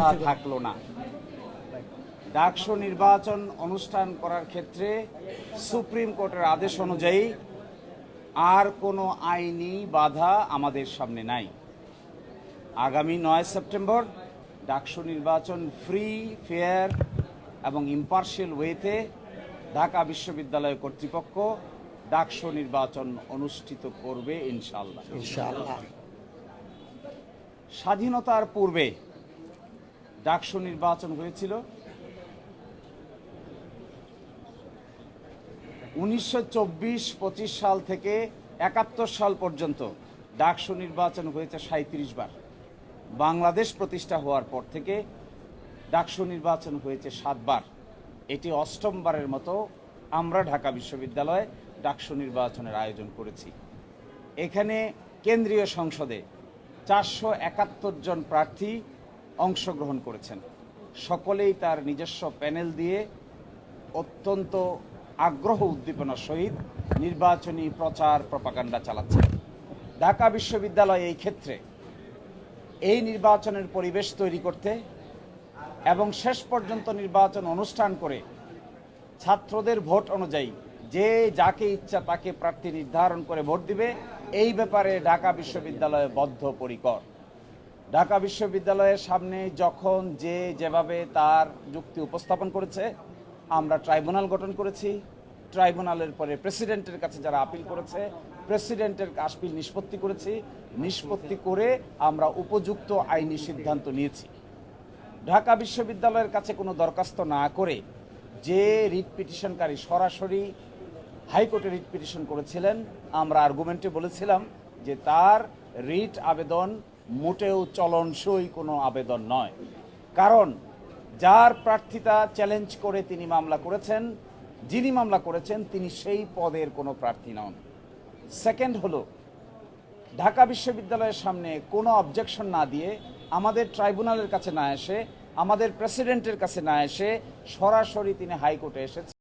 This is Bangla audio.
তা থাকলো না। ডাকসু নির্বাচন অনুষ্ঠান করার ক্ষেত্রে সুপ্রিম কোর্টের আদেশ অনুযায়ী আর কোনো আইনি বাধা আমাদের সামনে নাই। আগামী 9 সেপ্টেম্বর ডাকসু নির্বাচন ফ্রি, ফেয়ার এবং ইম্পার্শিয়াল ওয়েতে ঢাকা বিশ্ববিদ্যালয় কর্তৃপক্ষ ডাকসু নির্বাচন অনুষ্ঠিত করবে ইনশাআল্লাহ। স্বাধীনতার পূর্বে ডাকসু নির্বাচন হয়েছিল 1924-25 সাল থেকে 71 সাল পর্যন্ত ডাকসু নির্বাচন হয়েছে 37 বার। বাংলাদেশ প্রতিষ্ঠা হওয়ার পর থেকে ডাকসু নির্বাচন হয়েছে 7 বার। এটি 8ম বারের মতো আমরা ঢাকা বিশ্ববিদ্যালয়ে ডাকসু নির্বাচনের আয়োজন করেছি। এখানে কেন্দ্রীয় সংসদে 471 জন প্রার্থী অংশগ্রহণ করেছেন। সকলেই তার নিজস্ব প্যানেল দিয়ে অত্যন্ত আগ্রহ উদ্দীপনার সহিত নির্বাচনী প্রচার প্রপাগান্ডা চালাচ্ছেন। ঢাকা বিশ্ববিদ্যালয় এই ক্ষেত্রে এই নির্বাচনের পরিবেশ তৈরি করতে এবং শেষ পর্যন্ত নির্বাচন অনুষ্ঠান করে ছাত্রদের ভোট অনুযায়ী যে যাকে ইচ্ছা তাকে প্রার্থী নির্ধারণ করে ভোট দিবে, এই ব্যাপারে ঢাকা বিশ্ববিদ্যালয় বদ্ধপরিকর। ঢাকা বিশ্ববিদ্যালয়ের সামনে যখন যে যেভাবে তার যুক্তি উপস্থাপন করেছে, আমরা ট্রাইব্যুনাল গঠন করেছি। ট্রাইব্যুনালের পরে প্রেসিডেন্টের কাছে যারা আপিল করেছে, প্রেসিডেন্টের আপিল নিষ্পত্তি করেছি। নিষ্পত্তি করে আমরা উপযুক্ত আইনি সিদ্ধান্ত নিয়েছি। ঢাকা বিশ্ববিদ্যালয়ের কাছে কোনো দরখাস্ত না করে যে রিট পিটিশনকারী সরাসরি হাইকোর্টে রিট পিটিশন করেছিলেন, আমরা আর্গুমেন্টে বলেছিলাম যে তার রিট আবেদন মোটেও চলনসই কোনো আবেদন নয়। কারণ যার প্রার্থিতা চ্যালেঞ্জ করে তিনি মামলা করেছেন, যিনি মামলা করেছেন তিনি সেই পদের কোনো প্রার্থী নন। সেকেন্ড হলো, ঢাকা বিশ্ববিদ্যালয়ের সামনে কোনো অবজেকশন না দিয়ে, আমাদের ট্রাইব্যুনালের কাছে না এসে, আমাদের প্রেসিডেন্টের কাছে না এসে সরাসরি তিনি হাইকোর্টে এসেছেন।